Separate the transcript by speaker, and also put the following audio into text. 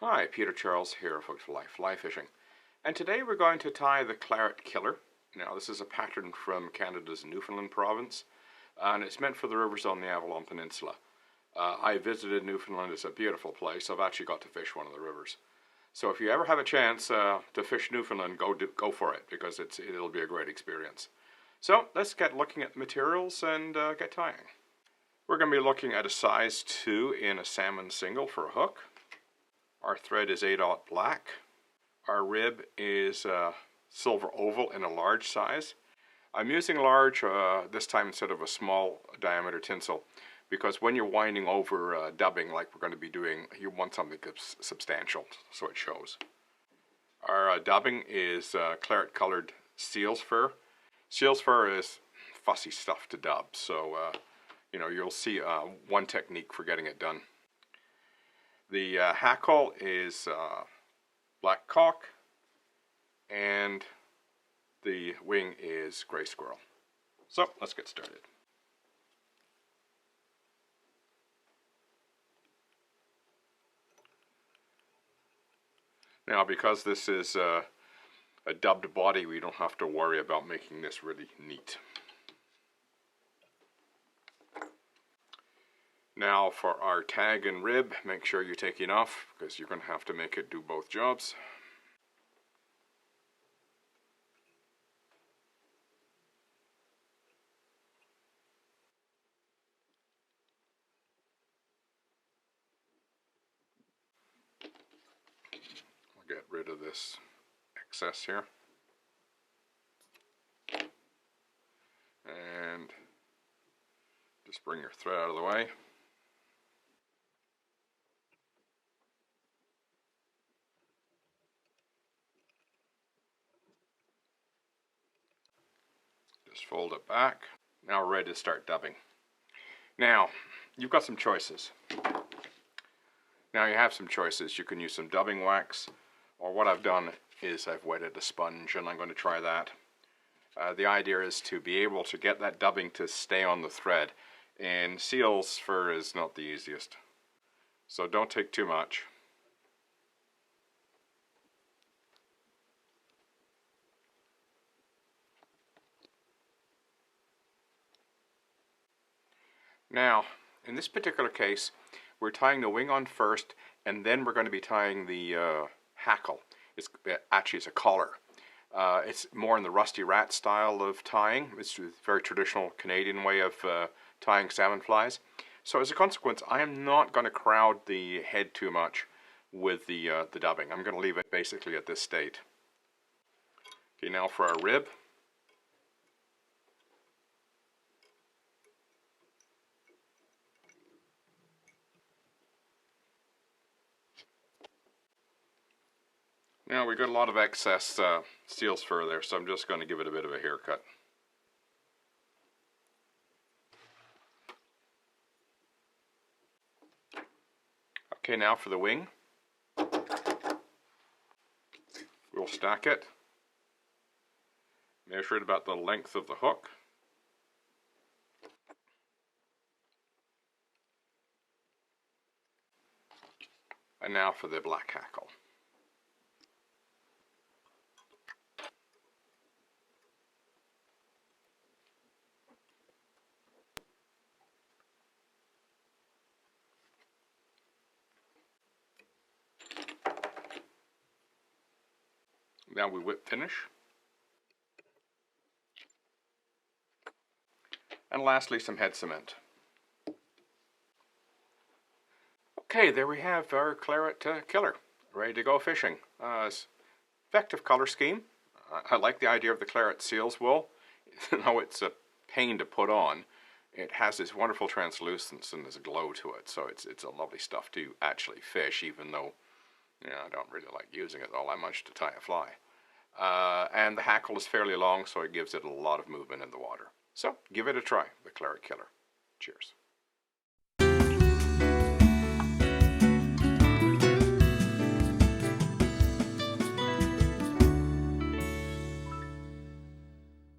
Speaker 1: Hi, Peter Charles here of Hooked for Life Fly Fishing, and today we're going to tie the Claret Killer. Now this is a pattern from Canada's Newfoundland province, and it's meant for the rivers on the Avalon Peninsula. I visited Newfoundland. It's a beautiful place. I've actually got to fish one of the rivers. So if you ever have a chance to fish Newfoundland, go for it, because it'll be a great experience. So let's get looking at the materials and get tying. We're going to be looking at a size 2 in a salmon single for a hook. Our thread is 8/0 black. Our rib is silver oval in a large size. I'm using large this time instead of a small diameter tinsel, because when you're winding over dubbing like we're going to be doing, you want something that's substantial so it shows. Our dubbing is claret colored seal's fur. Seal's fur is fussy stuff to dub, so you'll see one technique for getting it done. The hackle is black cock, and the wing is gray squirrel. So let's get started. Now, because this is a dubbed body, we don't have to worry about making this really neat. Now for our tag and rib, make sure you take enough, because you're going to have to make it do both jobs. We'll get rid of this excess here. And just bring your thread out of the way. Just fold it back. Now we're ready to start dubbing. Now, you've got some choices. You can use some dubbing wax, or what I've done is I've wetted a sponge, and I'm going to try that. The idea is to be able to get that dubbing to stay on the thread, and seal's fur is not the easiest. So don't take too much. Now, in this particular case, we're tying the wing on first, and then we're going to be tying the hackle. It's a collar. It's more in the rusty rat style of tying. It's a very traditional Canadian way of tying salmon flies. So as a consequence, I am not going to crowd the head too much with the dubbing. I'm going to leave it basically at this state. Okay, now for our rib. Now we got a lot of excess seal's fur there, so I'm just going to give it a bit of a haircut. Okay, now for the wing. We'll stack it. Measure it about the length of the hook. And now for the black hackle. Now we whip finish. And lastly, some head cement. Okay, there we have our Claret Killer, ready to go fishing. Effective color scheme. I like the idea of the claret seal's wool. Though it's a pain to put on, it has this wonderful translucence and there's a glow to it, so it's a lovely stuff to actually fish, even though I don't really like using it all that much to tie a fly. And the hackle is fairly long, so it gives it a lot of movement in the water. So give it a try, the Claret Killer. Cheers.